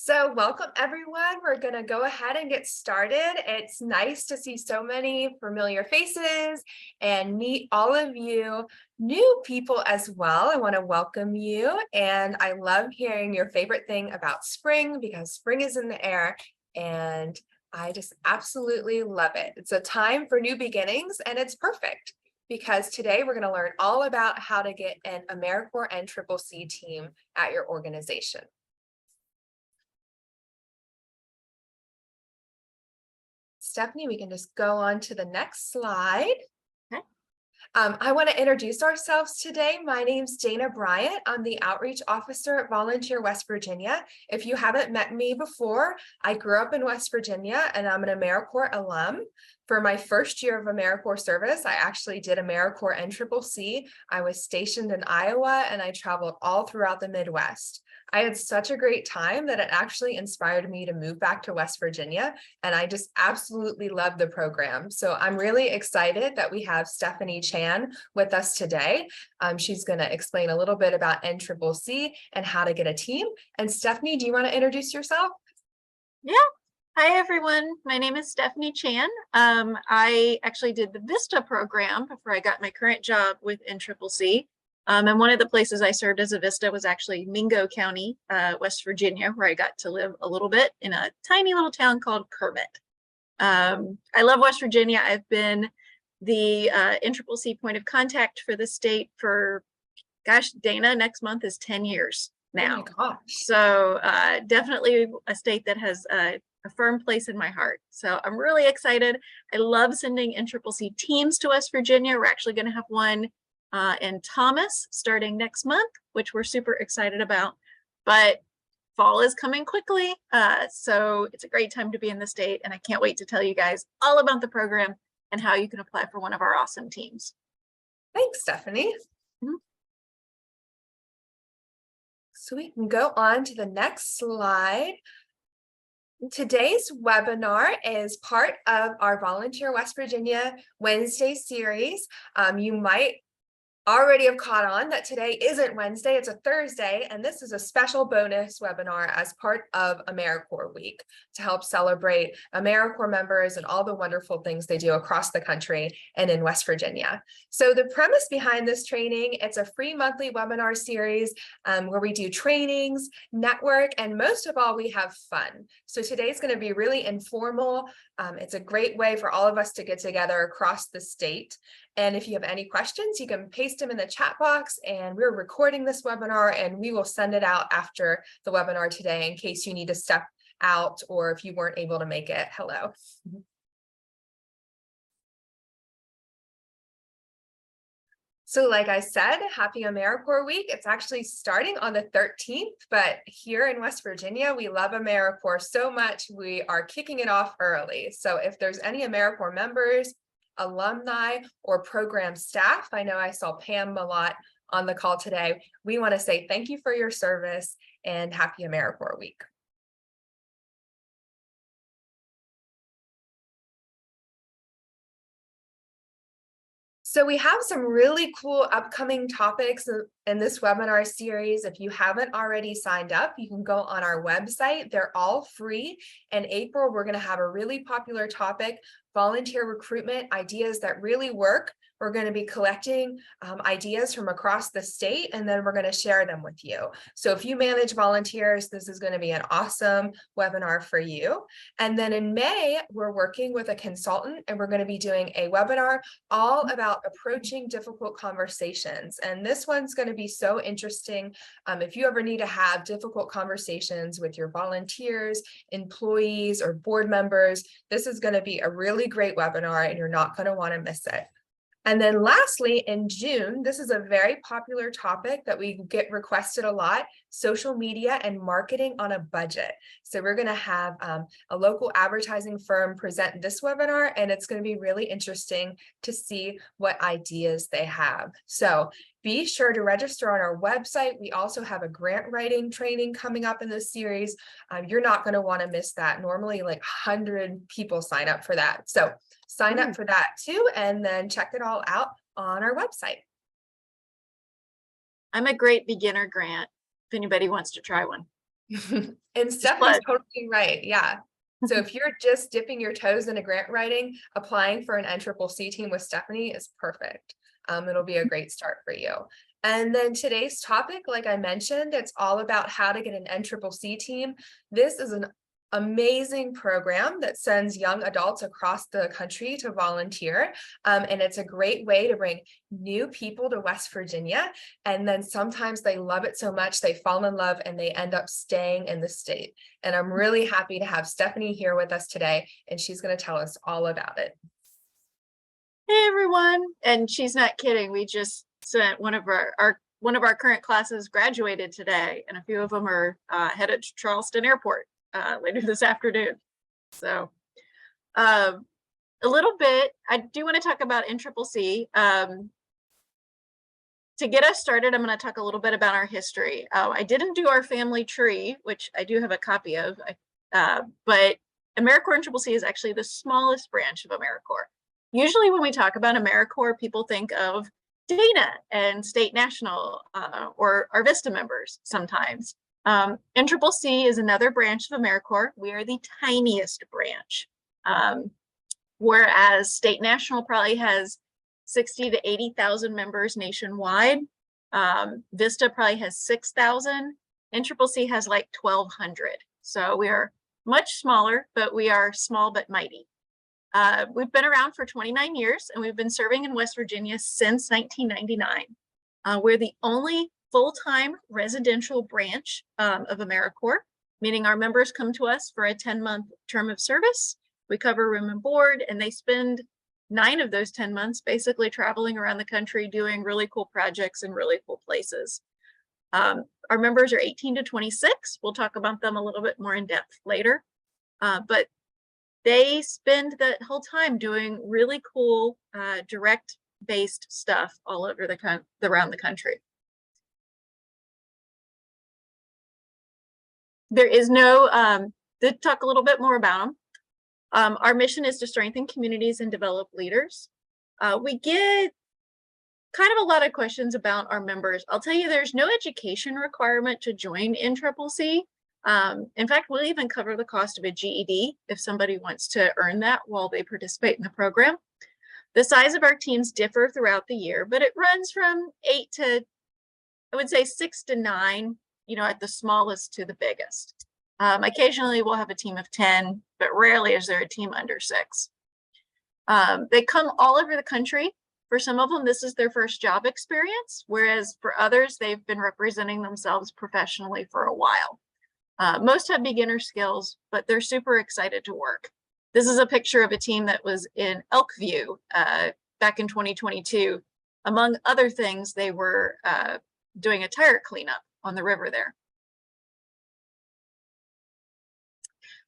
So welcome everyone. We're going to go ahead and get started. It's nice to see so many familiar faces and meet all of you new people as well. I want to welcome you, and I love hearing your favorite thing about spring because spring is in the air and I just absolutely love it. It's a time for new beginnings and it's perfect because today we're going to learn all about how to get an AmeriCorps NCCC team at your organization. Stephanie, we can just go on to the next slide. Okay. I want to introduce ourselves today. My name's Dana Bryant. I'm the Outreach Officer at Volunteer West Virginia. If you haven't met me before, I grew up in West Virginia and I'm an AmeriCorps alum. For my first year of AmeriCorps service, I actually did AmeriCorps NCCC. I was stationed in Iowa and I traveled all throughout the Midwest. I had such a great time that it actually inspired me to move back to West Virginia, and I just absolutely love the program. So I'm really excited that we have Stephanie Chan with us today. She's going to explain a little bit about NCCC and how to get a team. And Stephanie, do you want to introduce yourself? Yeah. Hi, everyone. My name is Stephanie Chan. I actually did the VISTA program before I got my current job with NCCC. And one of the places I served as a VISTA was actually Mingo County, West Virginia, where I got to live a little bit in a tiny little town called Kermit. I love West Virginia. I've been the NCCC point of contact for the state for, gosh, Dana, next month is 10 years now. Oh my gosh. So definitely a state that has a firm place in my heart. So I'm really excited. I love sending NCCC teams to West Virginia. We're actually going to have one in Thomas starting next month, which we're super excited about. But fall is coming quickly, so it's a great time to be in the state, and I can't wait to tell you guys all about the program and how you can apply for one of our awesome teams. Thanks, Stephanie. Mm-hmm. So we can go on to the next slide. Today's webinar is part of our Volunteer West Virginia Wednesday series. You might already have caught on that today isn't Wednesday, it's a Thursday, and this is a special bonus webinar as part of AmeriCorps Week to help celebrate AmeriCorps members and all the wonderful things they do across the country and in West Virginia. So the premise behind this training, it's a free monthly webinar series where we do trainings, network, and most of all, we have fun. So today's going to be really informal. It's a great way for all of us to get together across the state. And if you have any questions, you can paste them in the chat box, and we're recording this webinar and we will send it out after the webinar today in case you need to step out or if you weren't able to make it. Hello. So like I said, happy AmeriCorps Week. It's actually starting on the 13th, but here in West Virginia, we love AmeriCorps so much, we are kicking it off early. So if there's any AmeriCorps members, alumni, or program staff, I know I saw Pam a lot on the call today, we want to say thank you for your service and happy AmeriCorps Week. So we have some really cool upcoming topics in this webinar series. If you haven't already signed up, you can go on our website. They're all free. In April, we're going to have a really popular topic, volunteer recruitment, ideas that really work. We're going to be collecting ideas from across the state, and then we're going to share them with you. So if you manage volunteers, this is going to be an awesome webinar for you. And then in May, we're working with a consultant, and we're going to be doing a webinar all about approaching difficult conversations. And this one's going to be so interesting. If you ever need to have difficult conversations with your volunteers, employees, or board members, this is going to be a really great webinar, and you're not going to want to miss it. And then lastly, in June, this is a very popular topic that we get requested a lot, social media and marketing on a budget. So we're going to have a local advertising firm present this webinar, and it's going to be really interesting to see what ideas they have. So be sure to register on our website. We also have a grant writing training coming up in this series. You're not going to want to miss that. Normally like 100 people sign up for that. So sign up for that too, and then check it all out on our website. I'm a great beginner grant if anybody wants to try one. And Just Stephanie's plug. totally right. Yeah. So if you're just dipping your toes into grant writing, applying for an NCCC team with Stephanie is perfect. It'll be a great start for you. And then today's topic, like I mentioned, it's all about how to get an NCCC team. This is an amazing program that sends young adults across the country to volunteer. And it's a great way to bring new people to West Virginia. And then sometimes they love it so much, they fall in love and they end up staying in the state. And I'm really happy to have Stephanie here with us today, and she's going to tell us all about it. Hey everyone, and she's not kidding. We just sent one of our current classes graduated today, and a few of them are headed to Charleston Airport later this afternoon. So a little bit, I do want to talk about NCCC. To get us started, I'm going to talk a little bit about our history. I didn't do our family tree, which I do have a copy of, but AmeriCorps NCCC is actually the smallest branch of AmeriCorps. Usually when we talk about AmeriCorps, people think of Dana and State National or our Vista members sometimes. NCCC is another branch of AmeriCorps. We are the tiniest branch, whereas State National probably has 60 to 80,000 members nationwide. Vista probably has 6,000. NCCC has like 1,200. So we are much smaller, but we are small but mighty. We've been around for 29 years, and we've been serving in West Virginia since 1999. We're the only full-time residential branch of AmeriCorps, meaning our members come to us for a 10-month term of service. We cover room and board, and they spend 9 of those 10 months basically traveling around the country doing really cool projects in really cool places. Our members are 18 to 26. We'll talk about them a little bit more in depth later, but they spend the whole time doing really cool direct-based stuff all over around the country. There is no, to talk a little bit more about them. Our mission is to strengthen communities and develop leaders. We get kind of a lot of questions about our members. I'll tell you, there's no education requirement to join NCCC. In fact, we'll even cover the cost of a GED if somebody wants to earn that while they participate in the program. The size of our teams differ throughout the year, but it runs from 8 to, I would say 6 to 9, at the smallest to the biggest. Occasionally we'll have a team of 10, but rarely is there a team under 6. They come all over the country. For some of them, this is their first job experience, whereas for others, they've been representing themselves professionally for a while. Most have beginner skills, but they're super excited to work. This is a picture of a team that was in Elkview back in 2022. Among other things, they were doing a tire cleanup on the river there.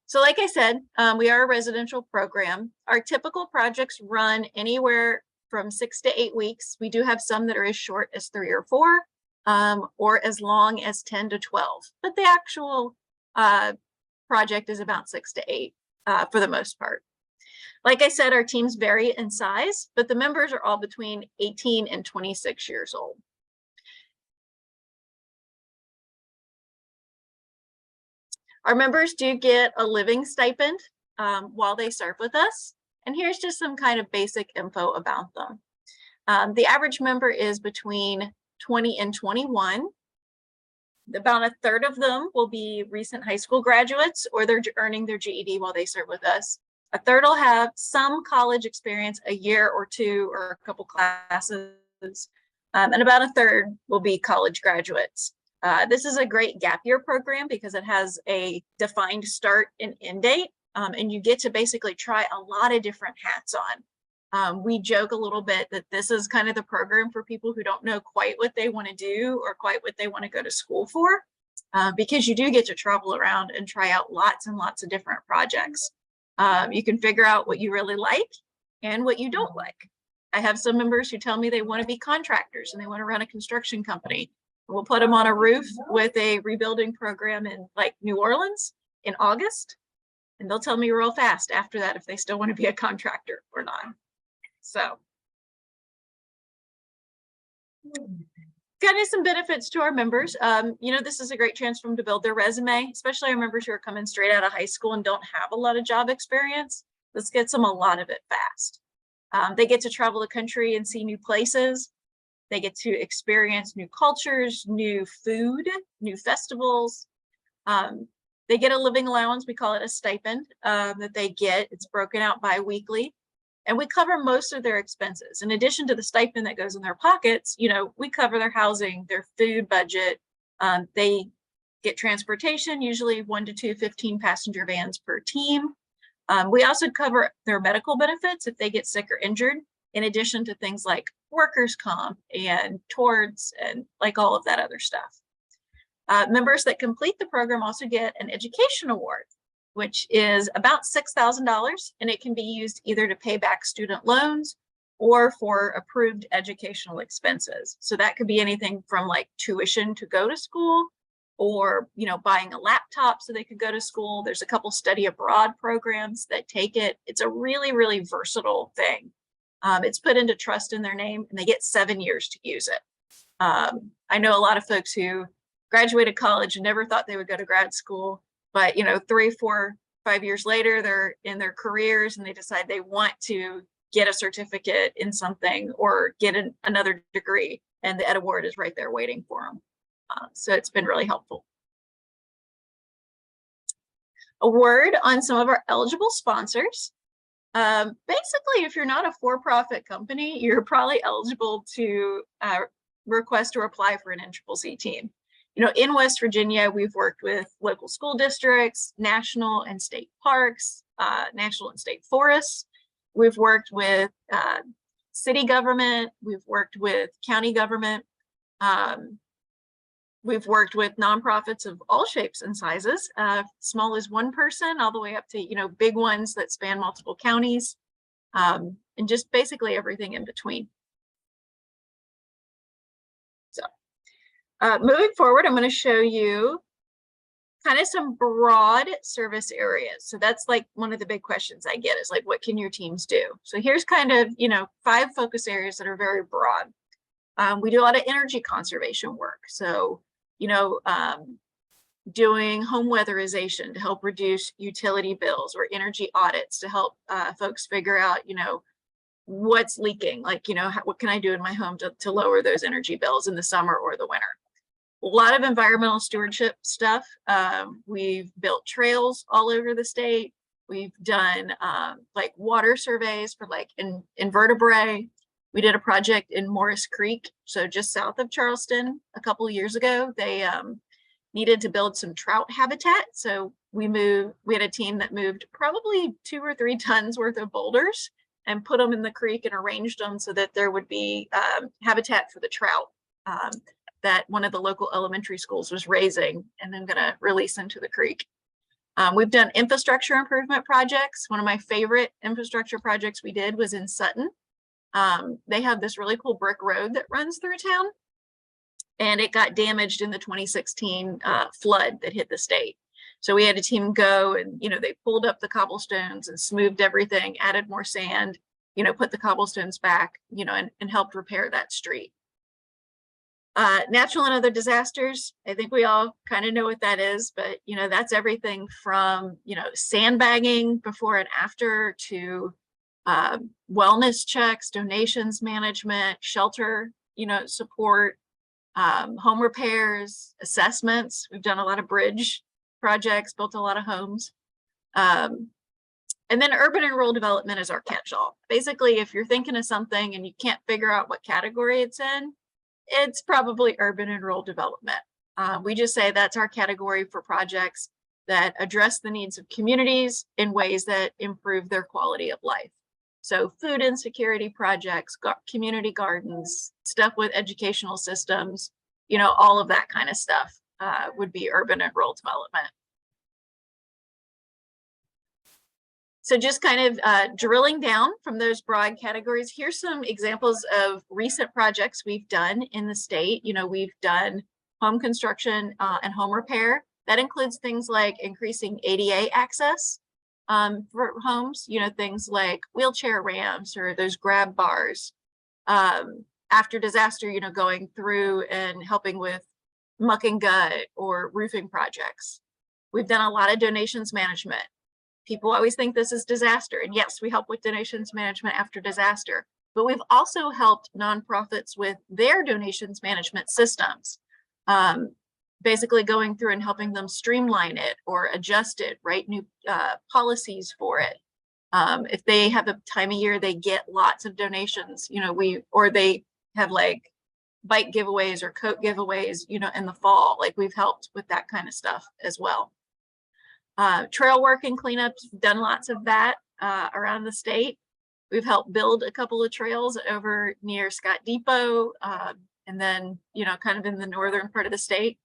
So like I said, we are a residential program. Our typical projects run anywhere from 6 to 8 weeks. We do have some that are as short as 3 or 4, or as long as 10 to 12. But the actual project is about 6 to 8 for the most part. Like I said, our teams vary in size, but the members are all between 18 and 26 years old. Our members do get a living stipend while they serve with us. And here's just some kind of basic info about them. The average member is between 20 and 21. About a third of them will be recent high school graduates, or they're earning their GED while they serve with us. A third will have some college experience, a year or 2 or a couple classes. And about a third will be college graduates. This is a great gap year program because it has a defined start and end date, and you get to basically try a lot of different hats on. We joke a little bit that this is kind of the program for people who don't know quite what they want to do or quite what they want to go to school for, because you do get to travel around and try out lots and lots of different projects. You can figure out what you really like and what you don't like. I have some members who tell me they want to be contractors and they want to run a construction company. We'll put them on a roof with a rebuilding program in like New Orleans in August, and they'll tell me real fast after that if they still want to be a contractor or not. So kind of some benefits to our members. You know, this is a great chance for them to build their resume, especially our members who are coming straight out of high school and don't have a lot of job experience. This gets them a lot of it fast. They get to travel the country and see new places. They get to experience new cultures, new food, new festivals. They get a living allowance. We call it a stipend that they get. It's broken out bi-weekly. And we cover most of their expenses. In addition to the stipend that goes in their pockets, you know, we cover their housing, their food budget. They get transportation, usually 1 to 2 15-passenger vans per team. We also cover their medical benefits if they get sick or injured, in addition to things like workers' comp and torts and like all of that other stuff. Members that complete the program also get an education award, which is about $6,000, and it can be used either to pay back student loans or for approved educational expenses. So that could be anything from like tuition to go to school, or, you know, buying a laptop so they could go to school. There's a couple study abroad programs that take it. It's a really, really versatile thing. It's put into trust in their name, and they get 7 years to use it. I know a lot of folks who graduated college and never thought they would go to grad school, but, you know, 3, 4, 5 years later, they're in their careers and they decide they want to get a certificate in something or get another degree, and the Ed Award is right there waiting for them. So it's been really helpful. A word on some of our eligible sponsors. Basically, if you're not a for-profit company, you're probably eligible to request or apply for an NCCC team. You know, in West Virginia, we've worked with local school districts, national and state parks, national and state forests. We've worked with city government. We've worked with county government. We've worked with nonprofits of all shapes and sizes, small as one person, all the way up to, you know, big ones that span multiple counties, and just basically everything in between. So moving forward, I'm going to show you kind of some broad service areas. So that's like one of the big questions I get is like, what can your teams do? So here's kind of, you know, 5 focus areas that are very broad. We do a lot of energy conservation work. So, you know, doing home weatherization to help reduce utility bills, or energy audits to help folks figure out, you know, what's leaking, like, you know, what can I do in my home to lower those energy bills in the summer or the winter. A lot of environmental stewardship stuff. We've built trails all over the state. We've done like water surveys for like invertebrate. We did a project in Morris Creek, so just south of Charleston, a couple of years ago. They needed to build some trout habitat. So we had a team that moved probably 2 or 3 tons worth of boulders and put them in the creek and arranged them so that there would be habitat for the trout that one of the local elementary schools was raising and then gonna release into the creek. We've done infrastructure improvement projects. One of my favorite infrastructure projects we did was in Sutton. They have this really cool brick road that runs through town, and it got damaged in the 2016 flood that hit the state. So we had a team go and, you know, they pulled up the cobblestones and smoothed everything, added more sand, you know, put the cobblestones back, you know, and helped repair that street. Natural and other disasters, I think we all kind of know what that is, but, you know, that's everything from, you know, sandbagging before and after to wellness checks, donations management, shelter, you know, support, home repairs, assessments. We've done a lot of bridge projects, built a lot of homes. And then urban and rural development is our catch-all. Basically, if you're thinking of something and you can't figure out what category it's in, it's probably urban and rural development. We just say that's our category for projects that address the needs of communities in ways that improve their quality of life. So food insecurity projects, community gardens, stuff with educational systems, you know, all of that kind of stuff would be urban and rural development. So just kind of drilling down from those broad categories, here's some examples of recent projects we've done in the state. You know, we've done home construction and home repair. That includes things like increasing ADA access for homes, you know, things like wheelchair ramps or those grab bars. after disaster, going through and helping with muck and gut or roofing projects. We've done a lot of donations management. People always think this is disaster, and yes, we help with donations management after disaster, but we've also helped nonprofits with their donations management systems. Basically going through and helping them streamline it or adjust it, write new policies for it. If they have a time of year they get lots of donations, or they have like bike giveaways or coat giveaways, in the fall, like we've helped with that kind of stuff as well. Trail work and cleanups, done lots of that around the state. We've helped build a couple of trails over near Scott Depot, and then, kind of in the northern part of the state.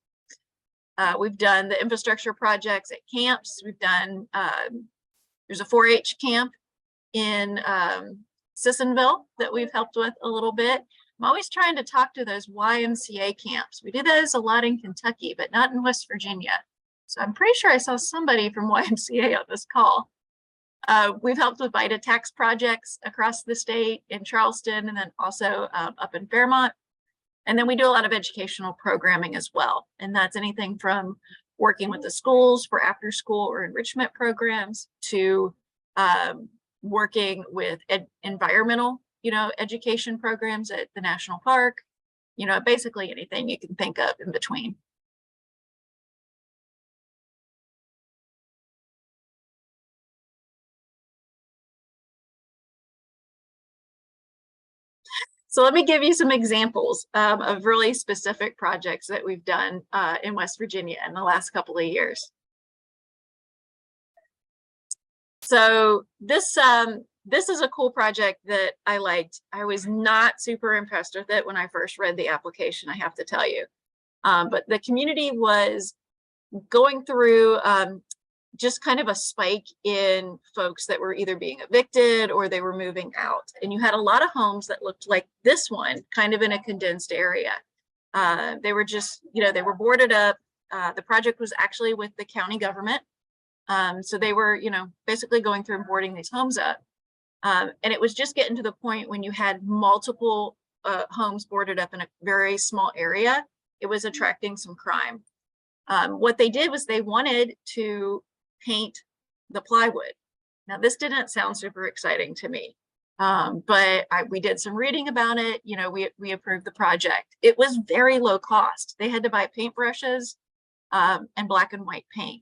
We've done the infrastructure projects at camps. We've done, there's a 4-H camp in Sissonville that we've helped with a little bit. I'm always trying to talk to those YMCA camps. We do those a lot in Kentucky, but not in West Virginia. So I'm pretty sure I saw somebody from YMCA on this call. We've helped with VITA tax projects across the state in Charleston, and then also up in Fairmont. And then we do a lot of educational programming as well. And that's anything from working with the schools for after school or enrichment programs to working with environmental, education programs at the national park, basically anything you can think of in between. So let me give you some examples of really specific projects that we've done in West Virginia in the last couple of years. So this is a cool project that I liked. I was not super impressed with it when I first read the application, I have to tell you. But the community was going through just kind of a spike in folks that were either being evicted or they were moving out. And you had a lot of homes that looked like this one, kind of in a condensed area. They were just, they were boarded up. The project was actually with the county government. So they were, basically going through and boarding these homes up. And it was just getting to the point when you had multiple homes boarded up in a very small area, it was attracting some crime. What they did was they wanted to paint the plywood. Now, this didn't sound super exciting to me, but we did some reading about it. We approved the project. It was very low cost. They had to buy paintbrushes and black and white paint.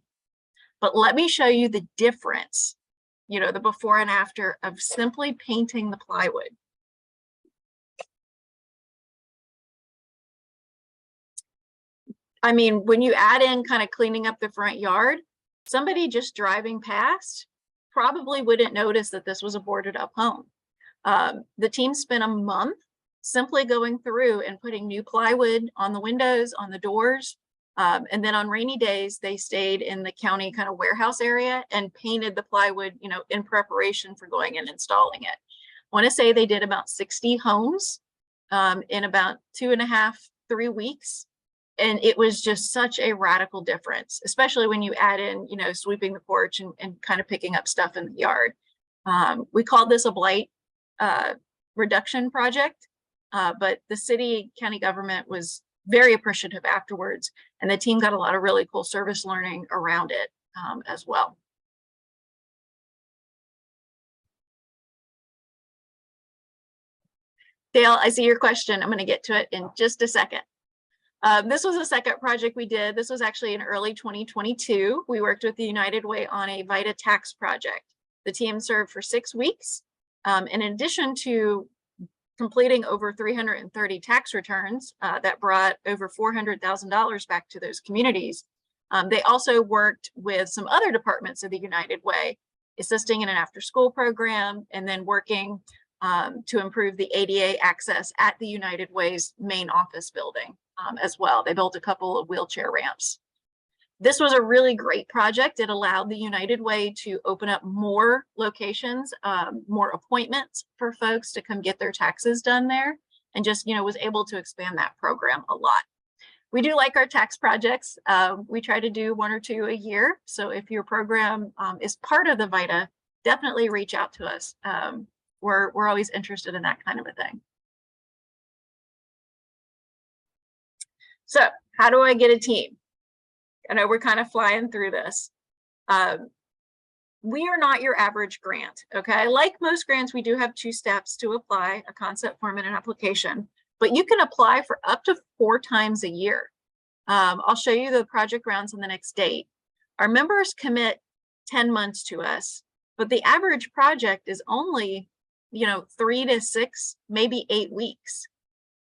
But let me show you the difference, the before and after of simply painting the plywood. I mean, when you add in kind of cleaning up the front yard, somebody just driving past probably wouldn't notice that this was a boarded up home. The team spent a month simply going through and putting new plywood on the windows, on the doors. And then on rainy days, they stayed in the county kind of warehouse area and painted the plywood, in preparation for going and installing it. I want to say they did about 60 homes in about 2.5, 3 weeks. And it was just such a radical difference, especially when you add in, sweeping the porch and kind of picking up stuff in the yard. We called this a blight reduction project, but the city county government was very appreciative afterwards, and the team got a lot of really cool service learning around it as well. Dale, I see your question. I'm going to get to it in just a second. This was the second project we did. This was actually in early 2022. We worked with the United Way on a VITA tax project. The team served for 6 weeks. In addition to completing over 330 tax returns that brought over $400,000 back to those communities, they also worked with some other departments of the United Way, assisting in an after-school program, and then working to improve the ADA access at the United Way's main office building as well. They built a couple of wheelchair ramps. This was a really great project. It allowed the United Way to open up more locations, more appointments for folks to come get their taxes done there, and just, was able to expand that program a lot. We do like our tax projects. We try to do 1 or 2 a year. So if your program is part of the VITA, definitely reach out to us. We're always interested in that kind of a thing. So how do I get a team? I know we're kind of flying through this. We are not your average grant, okay? Like most grants, we do have 2 steps to apply, a concept form and an application, but you can apply for up to 4 times a year. I'll show you the project rounds on the next date. Our members commit 10 months to us, but the average project is only, 3 to 6, maybe 8 weeks.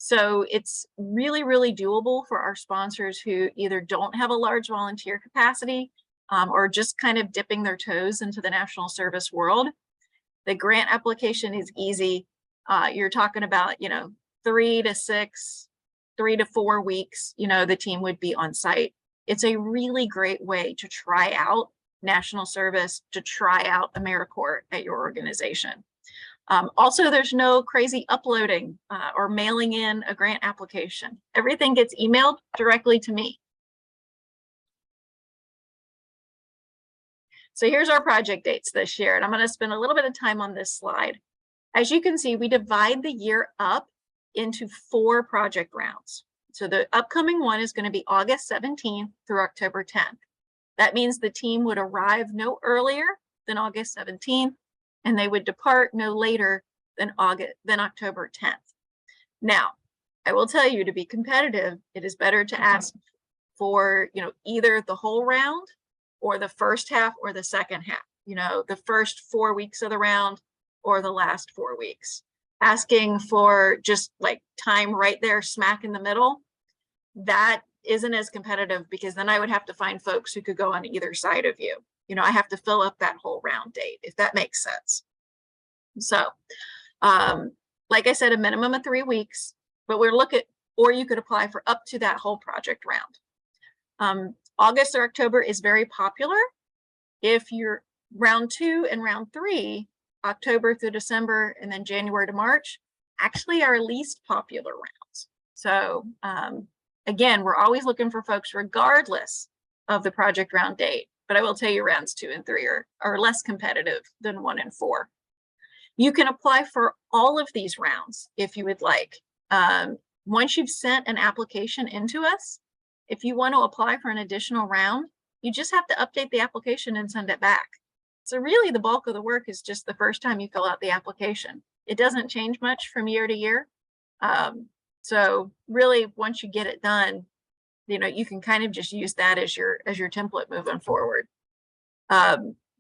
So it's really, really doable for our sponsors who either don't have a large volunteer capacity or just kind of dipping their toes into the national service world. The grant application is easy. You're talking about, 3 to 6, 3 to 4 weeks, the team would be on site. It's a really great way to try out national service, to try out AmeriCorps at your organization. Also, there's no crazy uploading or mailing in a grant application. Everything gets emailed directly to me. So here's our project dates this year, and I'm going to spend a little bit of time on this slide. As you can see, we divide the year up into 4 project rounds. So the upcoming one is going to be August 17th through October 10th. That means the team would arrive no earlier than August 17th, and they would depart no later than October 10th. Now, I will tell you, to be competitive, it is better to ask for, either the whole round or the first half or the second half, the first 4 weeks of the round or the last 4 weeks. Asking for just like time right there smack in the middle, that isn't as competitive, because then I would have to find folks who could go on either side of you. I have to fill up that whole round date, if that makes sense. So, like I said, a minimum of 3 weeks, but we're looking, or you could apply for up to that whole project round. August or October is very popular. If you're round 2 and round 3, October through December, and then January to March, actually our least popular rounds. So again, we're always looking for folks regardless of the project round date. But I will tell you, rounds 2 and 3 are less competitive than 1 and 4. You can apply for all of these rounds if you would like. Once you've sent an application into us, if you want to apply for an additional round, you just have to update the application and send it back. So really the bulk of the work is just the first time you fill out the application. It doesn't change much from year to year. So really, once you get it done, you can kind of just use that as your template moving forward.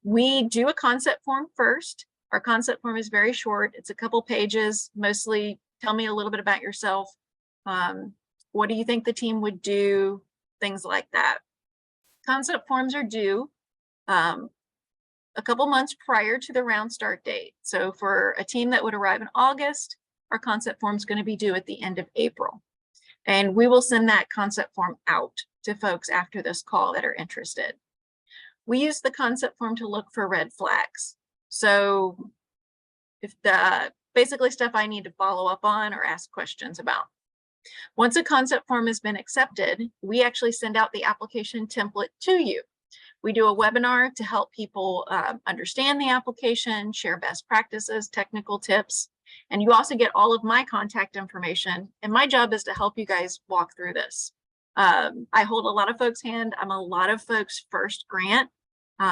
We do a concept form first. Our concept form is very short. It's a couple pages, mostly tell me a little bit about yourself. What do you think the team would do? Things like that. Concept forms are due a couple months prior to the round start date. So for a team that would arrive in August, our concept form is going to be due at the end of April. And we will send that concept form out to folks after this call that are interested. We use the concept form to look for red flags. So if basically stuff I need to follow up on or ask questions about. Once a concept form has been accepted, we actually send out the application template to you. We do a webinar to help people understand the application, share best practices, technical tips, and you also get all of my contact information. And my job is to help you guys walk through this. I hold a lot of folks' hand. I'm a lot of folks' first grant.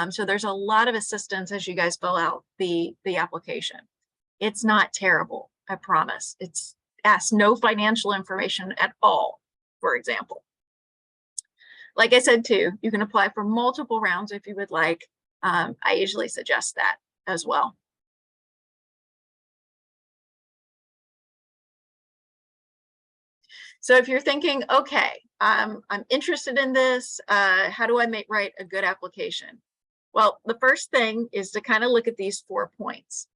So there's a lot of assistance as you guys fill out the application. It's not terrible, I promise. It's asks no financial information at all, for example. Like I said, too, you can apply for multiple rounds if you would like. I usually suggest that as well. So if you're thinking, okay, I'm interested in this, how do I write a good application? Well, the first thing is to kind of look at these 4 points.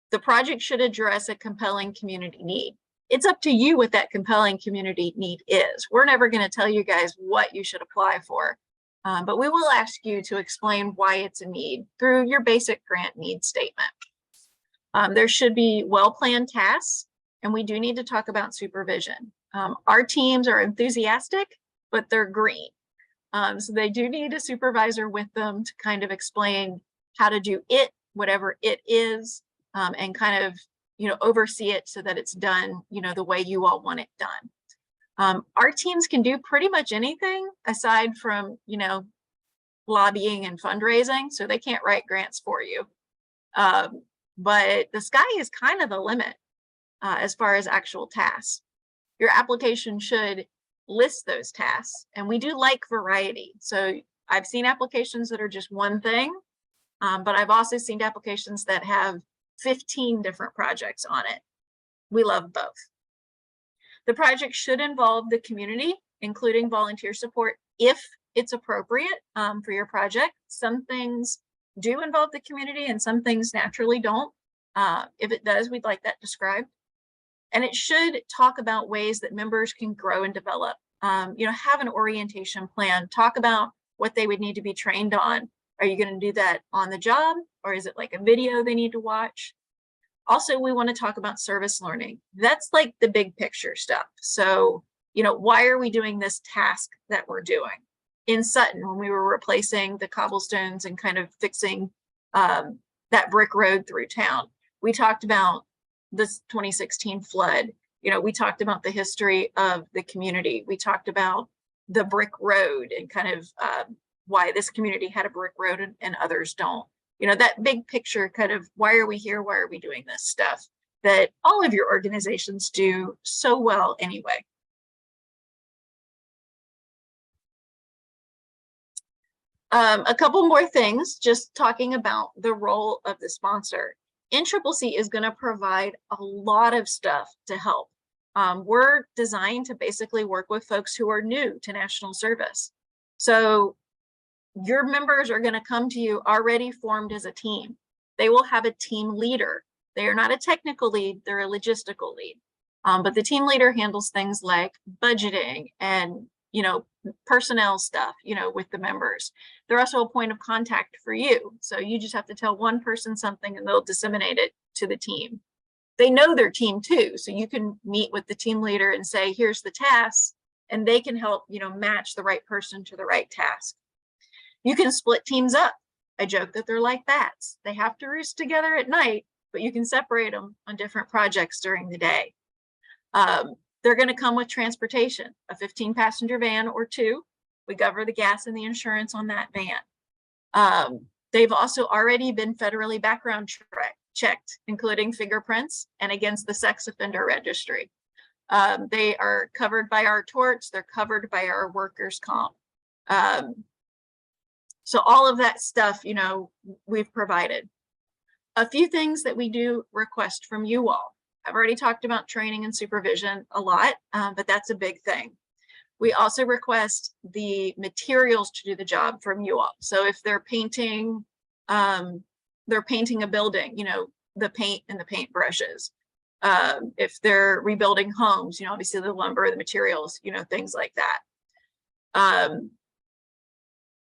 The project should address a compelling community need. It's up to you what that compelling community need is. We're never going to tell you guys what you should apply for, but we will ask you to explain why it's a need through your basic grant need statement. There should be well-planned tasks, and we do need to talk about supervision. Our teams are enthusiastic, but they're green. So they do need a supervisor with them to kind of explain how to do it, whatever it is, and kind of, oversee it so that it's done, the way you all want it done. Our teams can do pretty much anything aside from, lobbying and fundraising, so they can't write grants for you. But the sky is kind of the limit as far as actual tasks. Your application should list those tasks, and we do like variety. So I've seen applications that are just one thing, but I've also seen applications that have 15 different projects on it. We love both. The project should involve the community, including volunteer support, if it's appropriate for your project. Some things do involve the community and some things naturally don't. If it does, we'd like that described. And it should talk about ways that members can grow and develop. Have an orientation plan, talk about what they would need to be trained on. Are you going to do that on the job, or is it like a video they need to watch? Also, we want to talk about service learning. That's like the big picture stuff. So, why are we doing this task that we're doing? In Sutton, when we were replacing the cobblestones and kind of fixing that brick road through town, we talked about this 2016 flood. We talked about the history of the community. We talked about the brick road and kind of why this community had a brick road and others don't. That big picture kind of, why are we here? Why are we doing this stuff that all of your organizations do so well anyway? A couple more things, just talking about the role of the sponsor. NCCC is going to provide a lot of stuff to help. We're designed to basically work with folks who are new to national service. So your members are going to come to you already formed as a team. They will have a team leader. They are not a technical lead, they're a logistical lead. But the team leader handles things like budgeting and personnel stuff, with the members. They're also a point of contact for you. So you just have to tell one person something and they'll disseminate it to the team. They know their team too. So you can meet with the team leader and say, here's the task, and they can help, match the right person to the right task. You can split teams up. I joke that they're like bats. They have to roost together at night, but you can separate them on different projects during the day. They're going to come with transportation, a 15-passenger van or two. We cover the gas and the insurance on that van. They've also already been federally background checked, including fingerprints and against the sex offender registry. They are covered by our torts. They're covered by our workers' comp. So all of that stuff, we've provided. A few things that we do request from you all. I've already talked about training and supervision a lot, but that's a big thing. We also request the materials to do the job from you all. So if they're painting a building, the paint and the paint brushes. If they're rebuilding homes, obviously the lumber, the materials, things like that.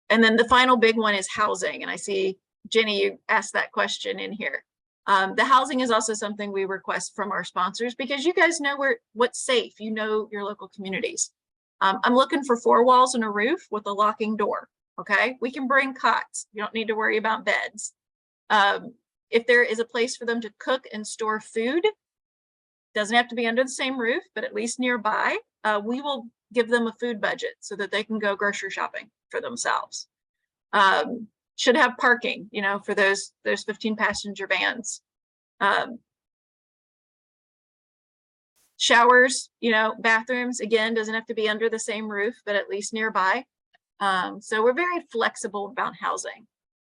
And then the final big one is housing. And I see, Jenny, you asked that question in here. The housing is also something we request from our sponsors because you guys know what's safe. Your local communities. I'm looking for 4 walls and a roof with a locking door. Okay, we can bring cots. You don't need to worry about beds. If there is a place for them to cook and store food, doesn't have to be under the same roof, but at least nearby, we will give them a food budget so that they can go grocery shopping for themselves. Should have parking, for those 15-passenger vans. Showers, bathrooms, again, doesn't have to be under the same roof, but at least nearby. So we're very flexible about housing.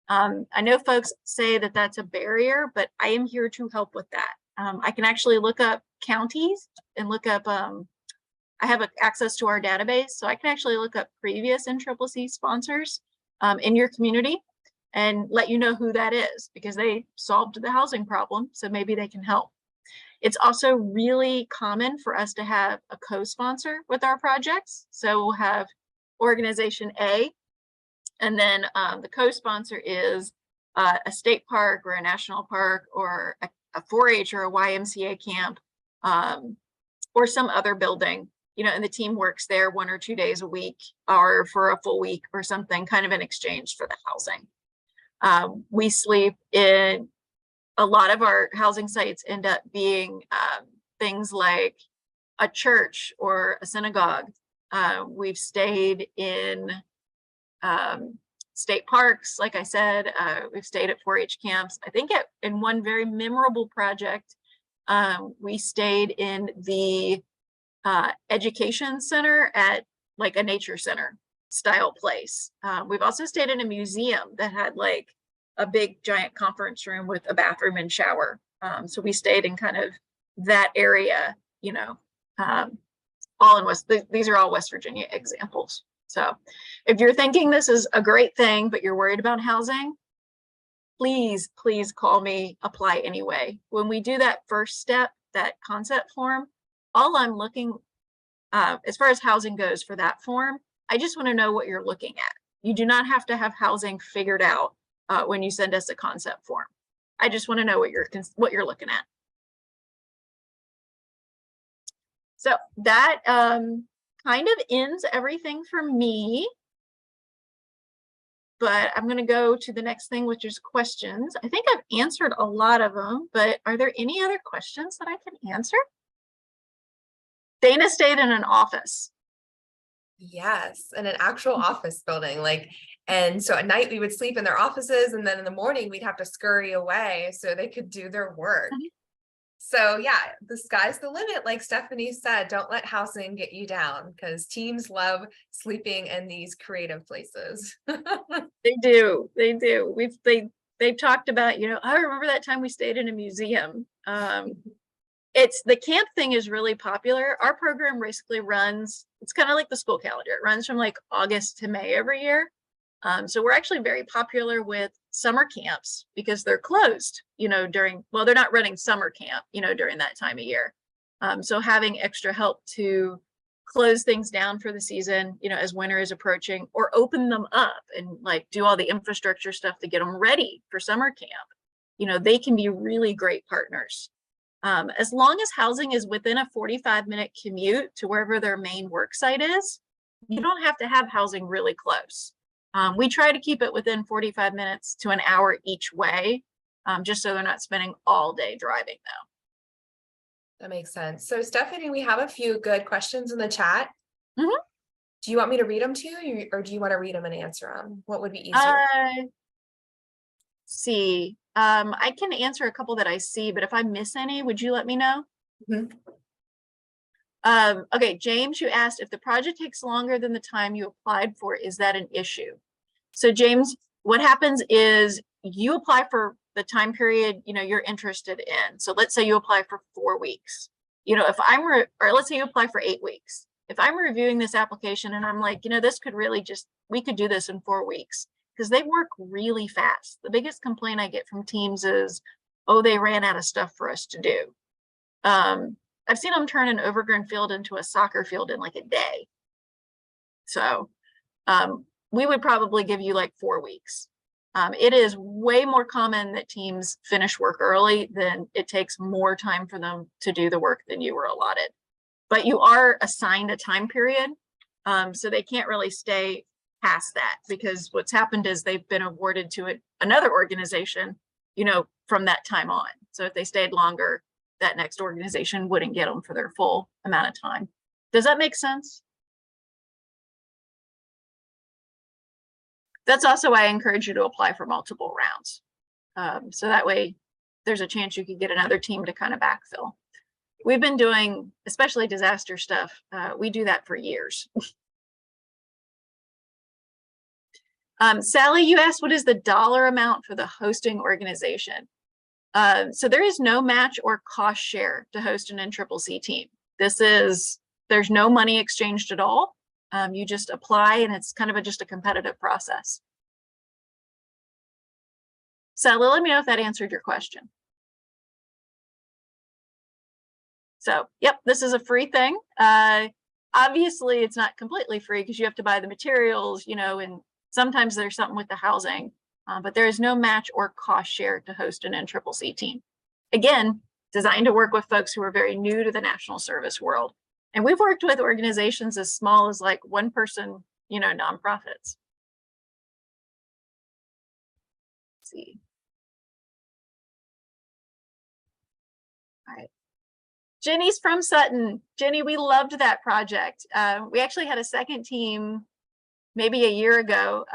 I know folks say that that's a barrier, but I am here to help with that. I can actually look up counties and look up, I have access to our database, so I can actually look up previous NCCC sponsors in your community and let you know who that is because they solved the housing problem, so maybe they can help. It's also really common for us to have a co-sponsor with our projects. So we'll have organization A, and then the co-sponsor is a state park or a national park or a 4-H or a YMCA camp or some other building, and the team works there 1 or 2 days a week or for a full week or something, kind of in exchange for the housing. We sleep in a lot of our housing sites end up being things like a church or a synagogue. We've stayed in state parks, like I said. We've stayed at 4-H camps. I think in one very memorable project, we stayed in the education center at like a nature center style place. We've also stayed in a museum that had like a big giant conference room with a bathroom and shower. So we stayed in kind of that area, you know, all in these are all West Virginia examples. So if you're thinking this is a great thing, but you're worried about housing, please, please call me, apply anyway. When we do that first step, that concept form, all I'm looking, as far as housing goes for that form, I just want to know what you're looking at. You do not have to have housing figured out when you send us a concept form. I just want to know what you're looking at. So that kind of ends everything for me. But I'm going to go to the next thing, which is questions. I think I've answered a lot of them, but are there any other questions that I can answer? Dana stayed in an office. Yes, in an actual office building, and so at night we would sleep in their offices, and then in the morning we'd have to scurry away so they could do their work. So yeah, the sky's the limit. Like Stephanie said, don't let housing get you down, because teams love sleeping in these creative places. They do. They've talked about, you know, I remember that time we stayed in a museum. It's the camp thing is really popular. Our program basically runs, it's kind of like the school calendar. It runs from like August to May every year. So we're actually very popular with summer camps because they're closed, you know, well, they're not running summer camp, you know, during that time of year. So having extra help to close things down for the season, you know, as winter is approaching, or open them up and like do all the infrastructure stuff to get them ready for summer camp, you know, they can be really great partners. As long as housing is within a 45-minute commute to wherever their main work site is, you don't have to have housing really close. We try to keep it within 45 minutes to an hour each way, just so they're not spending all day driving though. That makes sense. So Stephanie, we have a few good questions in the chat. Mm-hmm. Do you want me to read them to you, or do you want to read them and answer them? What would be easier? See. I can answer a couple that I see, but if I miss any, would you let me know? Mm-hmm. Okay, James, you asked if the project takes longer than the time you applied for, is that an issue? So James, what happens is you apply for the time period, you know, you're interested in. So let's say you apply for 4 weeks. You know, if or let's say you apply for 8 weeks. If I'm reviewing this application and I'm like, you know, this could really we could do this in 4 weeks, because they work really fast. The biggest complaint I get from teams is, oh, they ran out of stuff for us to do. I've seen them turn an overgrown field into a soccer field in like a day. So we would probably give you like 4 weeks. It is way more common that teams finish work early than it takes more time for them to do the work than you were allotted. But you are assigned a time period, so they can't really stay past that, because what's happened is they've been awarded to another organization, you know, from that time on. So if they stayed longer, that next organization wouldn't get them for their full amount of time. Does that make sense? That's also why I encourage you to apply for multiple rounds. So that way there's a chance you could get another team to kind of backfill. We've been doing, especially disaster stuff, we do that for years. Sally, you asked, what is the dollar amount for the hosting organization? So there is no match or cost share to host an NCCC team. There's no money exchanged at all. You just apply, and it's kind of just a competitive process. Sally, let me know if that answered your question. So, yep, this is a free thing. Obviously, it's not completely free because you have to buy the materials, you know, and sometimes there's something with the housing, but there is no match or cost share to host an NCCC team. Again, designed to work with folks who are very new to the national service world. And we've worked with organizations as small as like 1 person, you know, nonprofits. Let's see. All right. Jenny's from Sutton. Jenny, we loved that project. We actually had a second team maybe a year ago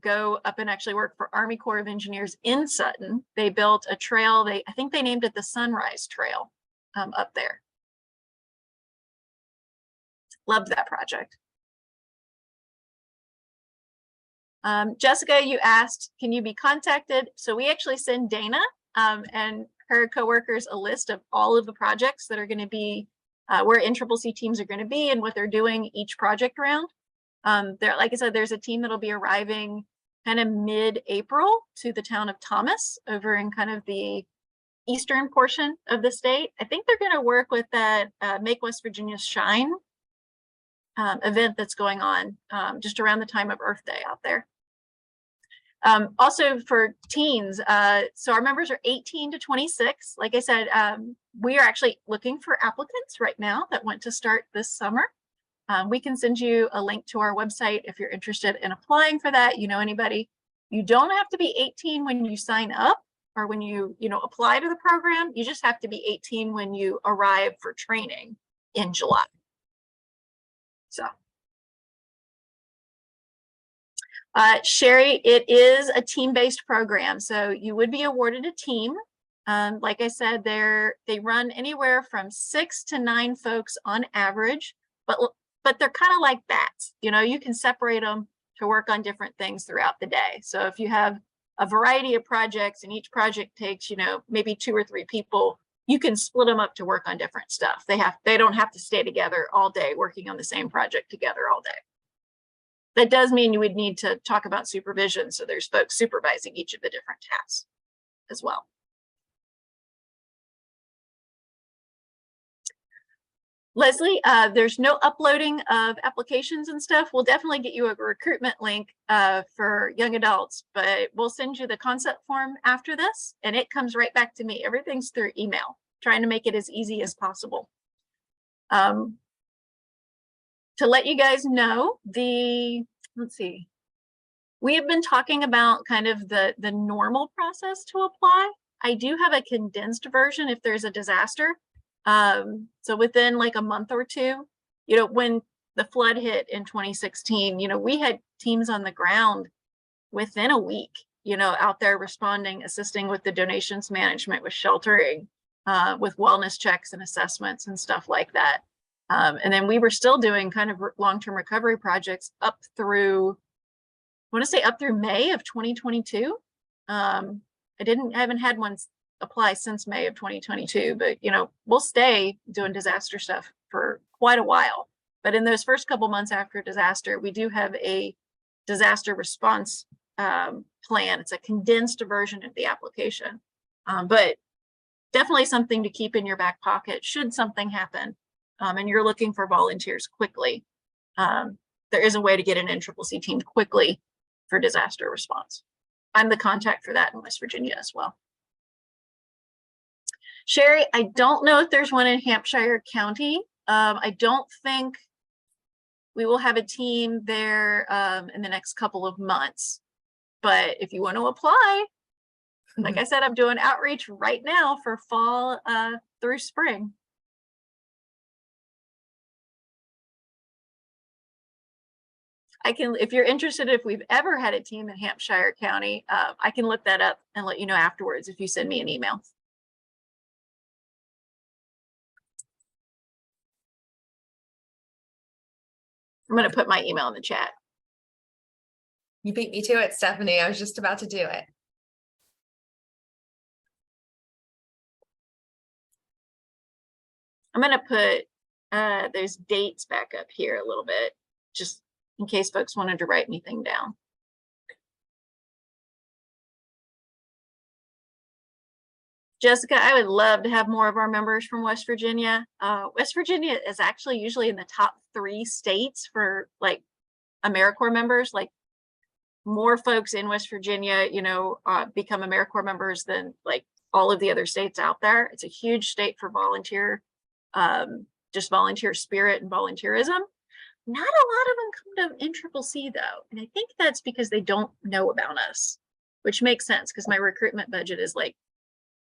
go up and actually work for Army Corps of Engineers in Sutton. They built a trail. I think they named it the Sunrise Trail up there. Loved that project. Jessica, you asked, can you be contacted? So we actually send Dana and her coworkers a list of all of the projects that are going to be where NCCC teams are going to be and what they're doing each project round. There, like I said, there's a team that'll be arriving kind of mid-April to the town of Thomas over in kind of the eastern portion of the state. I think they're going to work with that Make West Virginia Shine event that's going on just around the time of Earth Day out there. Also for teens, so our members are 18 to 26. Like I said, we are actually looking for applicants right now that want to start this summer. We can send you a link to our website if you're interested in applying for that. You know anybody. You don't have to be 18 when you sign up or when you apply to the program. You just have to be 18 when you arrive for training in July. So. Sherry, it is a team-based program, so you would be awarded a team. Like I said, they run anywhere from 6 to 9 folks on average, but they're kind of like bats. You can separate them to work on different things throughout the day. So if you have a variety of projects and each project takes, maybe 2 or 3 people, you can split them up to work on different stuff. They don't have to stay together all day working on the same project together all day. That does mean you would need to talk about supervision. So there's folks supervising each of the different tasks as well. Leslie, there's no uploading of applications and stuff. We'll definitely get you a recruitment link for young adults, but we'll send you the concept form after this and it comes right back to me. Everything's through email, trying to make it as easy as possible. To let you guys know, let's see, we have been talking about kind of the normal process to apply. I do have a condensed version if there's a disaster. So within like a month or two, when the flood hit in 2016, we had teams on the ground within a week, out there responding, assisting with the donations management, with sheltering, with wellness checks and assessments and stuff like that. And then we were still doing kind of long-term recovery projects up through, I want to say up through May of 2022. I haven't had one apply since May of 2022, but we'll stay doing disaster stuff for quite a while. But in those first couple months after disaster, we do have a disaster response plan. It's a condensed version of the application, but definitely something to keep in your back pocket should something happen. And you're looking for volunteers quickly. There is a way to get an NCCC team quickly for disaster response. I'm the contact for that in West Virginia as well. Sherry, I don't know if there's one in Hampshire County. I don't think we will have a team there in the next couple of months. But if you want to apply, like I said, I'm doing outreach right now for fall through spring. If you're interested, if we've ever had a team in Hampshire County, I can look that up and let you know afterwards if you send me an email. I'm going to put my email in the chat. You beat me to it, Stephanie. I was just about to do it. I'm going to put those dates back up here a little bit, just in case folks wanted to write anything down. Jessica, I would love to have more of our members from West Virginia. West Virginia is actually usually in the top 3 states for like AmeriCorps members. Like more folks in West Virginia, become AmeriCorps members than like all of the other states out there. It's a huge state for volunteer, just volunteer spirit and volunteerism. Not a lot of them come to NCCC though. And I think that's because they don't know about us, which makes sense because my recruitment budget is like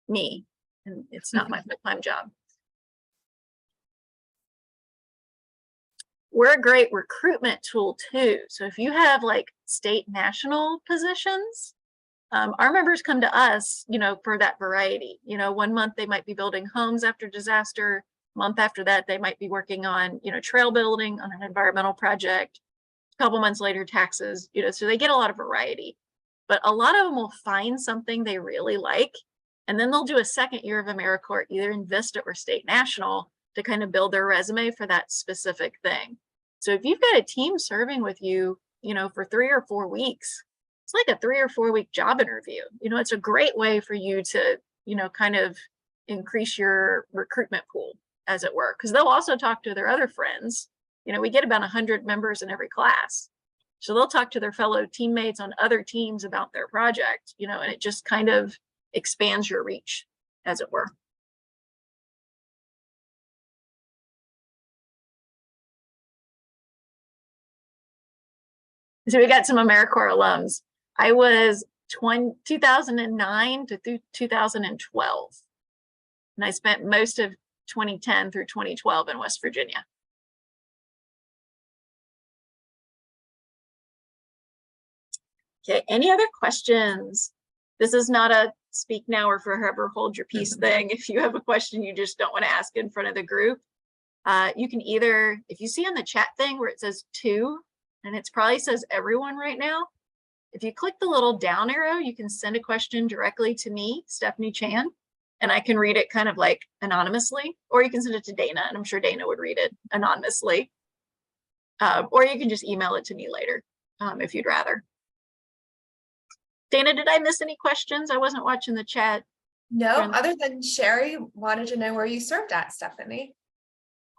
me and it's not my full-time job. we're a great recruitment tool too. So if you have like state national positions, our members come to us, for that variety. 1 month they might be building homes after disaster. Month after that, they might be working on, trail building on an environmental project. A couple months later, taxes, so they get a lot of variety. But a lot of them will find something they really like, and then they'll do a second year of AmeriCorps, either in Vista or State National, to kind of build their resume for that specific thing. So if you've got a team serving with you, for 3 or 4 weeks, it's like a 3 or 4 week job interview. It's a great way for you to, kind of increase your recruitment pool, as it were, because they'll also talk to their other friends. We get about 100 members in every class. So they'll talk to their fellow teammates on other teams about their project, and it just kind of expands your reach, as it were. So we got some AmeriCorps alums. I was 2009 to 2012. And I spent most of 2010 through 2012 in West Virginia. Okay, any other questions? This is not a speak now or forever hold your peace thing. If you have a question you just don't want to ask in front of the group, you can either, if you see on the chat thing where it says to, and it probably says everyone right now, if you click the little down arrow, you can send a question directly to me, Stephanie Chan, and I can read it kind of like anonymously, or you can send it to Dana, and I'm sure Dana would read it anonymously. Or you can just email it to me later, if you'd rather. Dana, did I miss any questions? I wasn't watching the chat. No, other than Sherry wanted to know where you served at, Stephanie.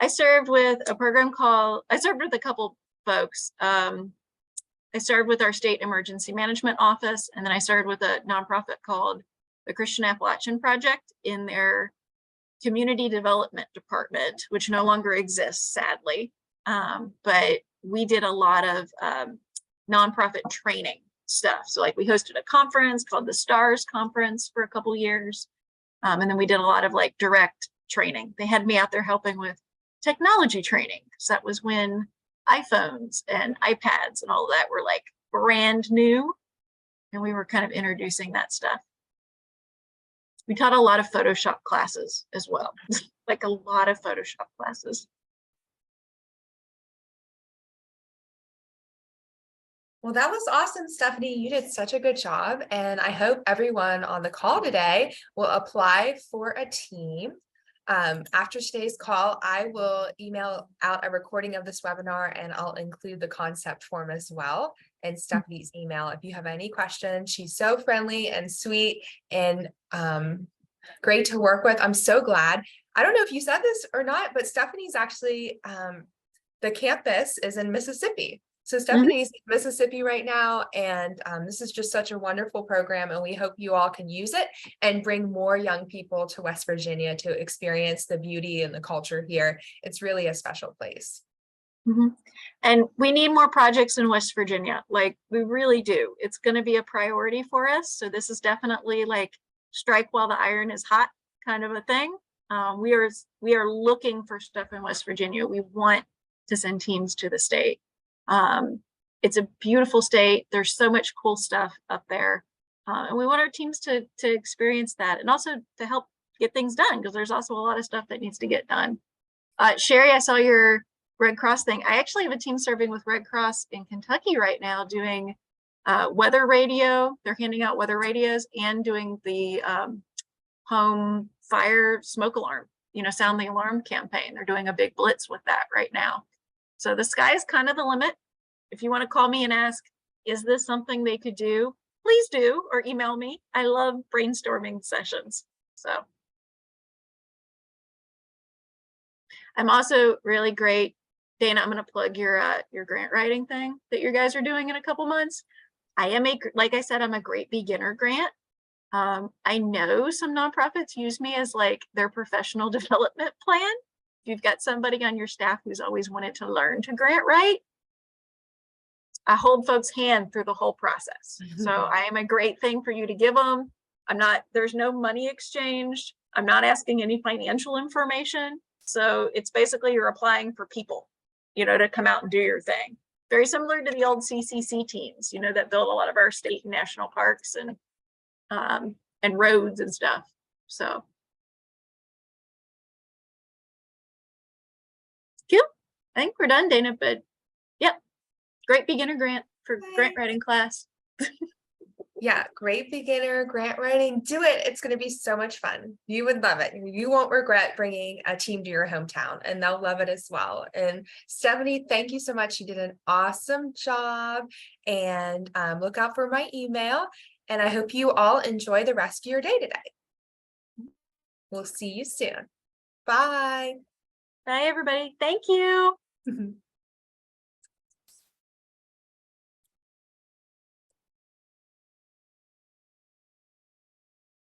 I served with a program called, I served with a couple folks. I served with our state emergency management office, and then I started with a nonprofit called the Christian Appalachian Project in their community development department, which no longer exists, sadly. But we did a lot of nonprofit training stuff. So like we hosted a conference called the STARS Conference for a couple years. And then we did a lot of like direct training. They had me out there helping with technology training, because that was when iPhones and iPads and all of that were like brand new. And we were kind of introducing that stuff. We taught a lot of Photoshop classes as well, like a lot of Photoshop classes. Well, that was awesome, Stephanie. You did such a good job. And I hope everyone on the call today will apply for a team. After today's call, I will email out a recording of this webinar, and I'll include the concept form as well in Stephanie's email. If you have any questions, she's so friendly and sweet and great to work with. I'm so glad. I don't know if you said this or not, but Stephanie's actually, the campus is in Mississippi. So Stephanie's in Mississippi right now, and this is just such a wonderful program, and we hope you all can use it and bring more young people to West Virginia to experience the beauty and the culture here. It's really a special place. And we need more projects in West Virginia, like we really do. It's going to be a priority for us. So this is definitely like strike while the iron is hot kind of a thing. We are looking for stuff in West Virginia. We want to send teams to the state. It's a beautiful state. There's so much cool stuff up there. And we want our teams to experience that, and also to help get things done, because there's also a lot of stuff that needs to get done. Sherry, I saw your Red Cross thing. I actually have a team serving with Red Cross in Kentucky right now doing weather radio. They're handing out weather radios and doing the home fire smoke alarm, sound the alarm campaign. They're doing a big blitz with that right now. So the sky is kind of the limit. If you want to call me and ask, is this something they could do? Please do, or email me. I love brainstorming sessions. So I'm also really great. Dana, I'm going to plug your grant writing thing that you guys are doing in a couple months. Like I said, I'm a great beginner grant. I know some nonprofits use me as like their professional development plan. If you've got somebody on your staff who's always wanted to learn to grant write, I hold folks' hand through the whole process. So I am a great thing for you to give them. There's no money exchanged. I'm not asking any financial information. So it's basically you're applying for people. to come out and do your thing. Very similar to the old CCC teams, that build a lot of our state and national parks and roads and stuff. So. Cool. I think we're done, Dana, but yep. Great beginner grant for grant writing class. Yeah, great beginner grant writing. Do it. It's going to be so much fun. You would love it. You won't regret bringing a team to your hometown, and they'll love it as well. And Stephanie, thank you so much. You did an awesome job, and look out for my email. And I hope you all enjoy the rest of your day today. We'll see you soon. Bye. Bye, everybody. Thank you.